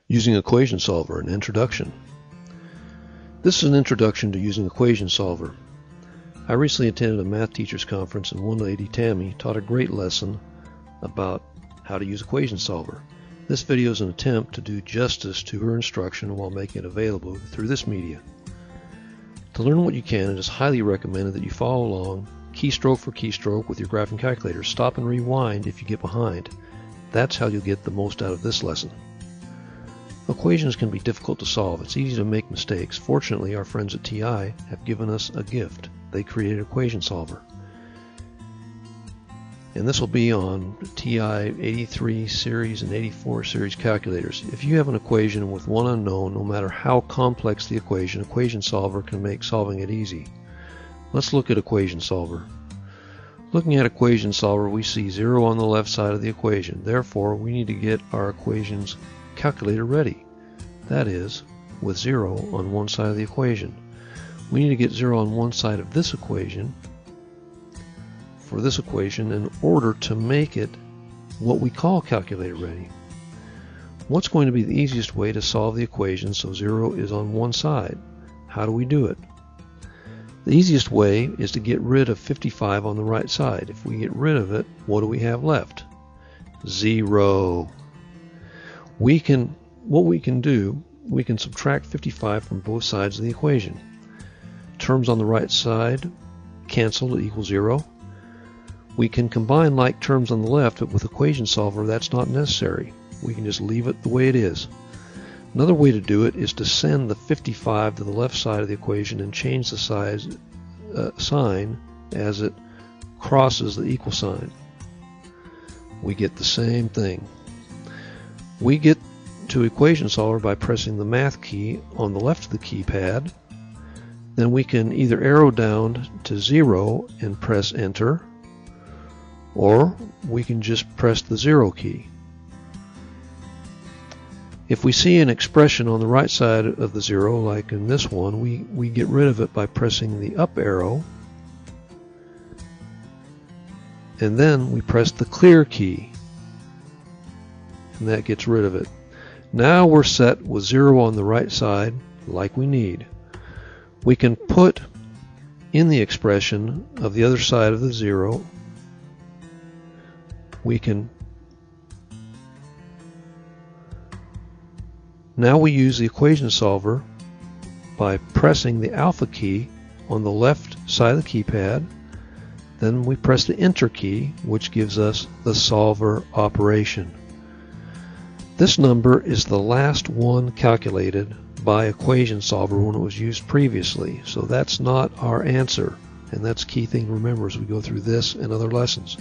Using Equation Solver, an introduction. This is an introduction to using Equation Solver. I recently attended a math teachers conference and one lady, Tammy, taught a great lesson about how to use Equation Solver. This video is an attempt to do justice to her instruction while making it available through this media. To learn what you can, it is highly recommended that you follow along keystroke for keystroke with your graphing calculator. Stop and rewind if you get behind. That's how you'll get the most out of this lesson. Equations can be difficult to solve. It's easy to make mistakes. Fortunately, our friends at TI have given us a gift. They created Equation Solver. And this will be on TI83 series and 84 series calculators. If you have an equation with one unknown, no matter how complex the equation, Equation Solver can make solving it easy. Let's look at Equation Solver. Looking at Equation Solver, we see 0 on the left side of the equation. Therefore, we need to get our equations calculator ready. That is, with 0 on one side of the equation. We need to get 0 on one side of this equation for this equation in order to make it what we call calculator ready. What's going to be the easiest way to solve the equation so 0 is on one side? How do we do it? The easiest way is to get rid of 55 on the right side. If we get rid of it, what do we have left? 0. What we can do, we can subtract 55 from both sides of the equation. Terms on the right side cancel to equal 0. We can combine like terms on the left, but with Equation Solver that's not necessary. We can just leave it the way it is. Another way to do it is to send the 55 to the left side of the equation and change the sign as it crosses the equal sign. We get the same thing. We get to Equation Solver by pressing the Math key on the left of the keypad. Then we can either arrow down to 0 and press Enter, or we can just press the 0 key. If we see an expression on the right side of the 0, like in this one, we get rid of it by pressing the up arrow, and then we press the clear key, and that gets rid of it. Now we're set with 0 on the right side like we need. We can put in the expression of the other side of the 0. Now we use the Equation Solver by pressing the alpha key on the left side of the keypad. Then we press the Enter key, which gives us the solver operation. This number is the last one calculated by Equation Solver when it was used previously, so that's not our answer, and that's a key thing to remember as we go through this and other lessons.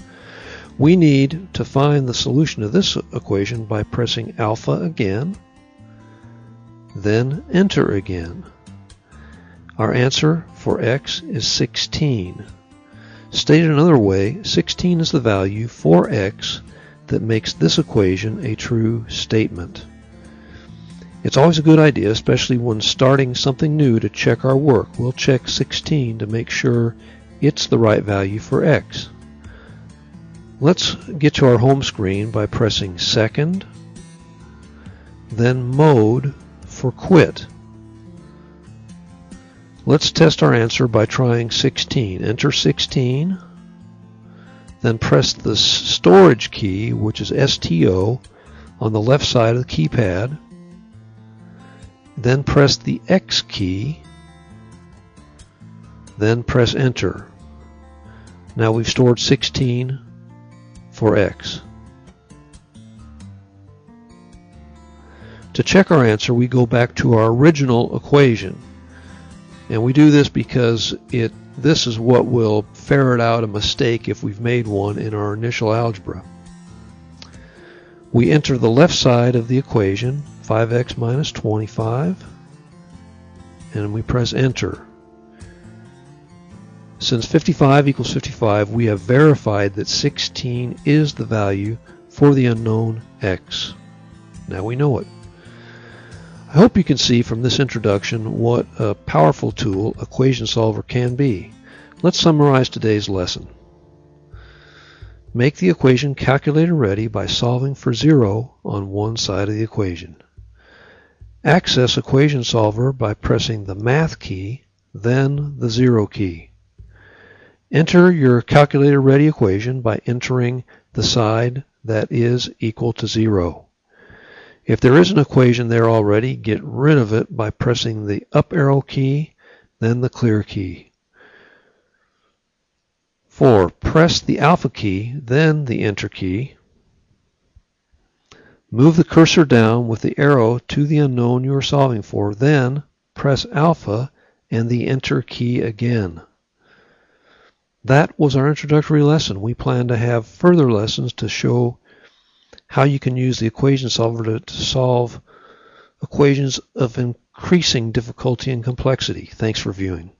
We need to find the solution to this equation by pressing alpha again, then Enter again. Our answer for x is 16. Stated another way, 16 is the value for x that makes this equation a true statement. It's always a good idea, especially when starting something new, to check our work. We'll check 16 to make sure it's the right value for x. Let's get to our home screen by pressing second, then mode for quit. Let's test our answer by trying 16. Enter 16, then press the storage key, which is STO, on the left side of the keypad. Then press the X key, then press Enter. Now we've stored 16 for x. To check our answer, we go back to our original equation. And we do this because this is what will ferret out a mistake if we've made one in our initial algebra. We enter the left side of the equation, 5x minus 25, and we press Enter. Since 55 equals 55, we have verified that 16 is the value for the unknown x. Now we know it. I hope you can see from this introduction what a powerful tool Equation Solver can be. Let's summarize today's lesson. Make the equation calculator ready by solving for 0 on one side of the equation. Access equation solver by pressing the math key, then the 0 key. Enter your calculator ready equation by entering the side that is equal to 0. If there is an equation there already, get rid of it by pressing the up arrow key, then the clear key. 4. Press the alpha key, then the enter key. Move the cursor down with the arrow to the unknown you are solving for, then press alpha and the enter key again. That was our introductory lesson. We plan to have further lessons to show how you can use the equation solver to solve equations of increasing difficulty and complexity. Thanks for viewing.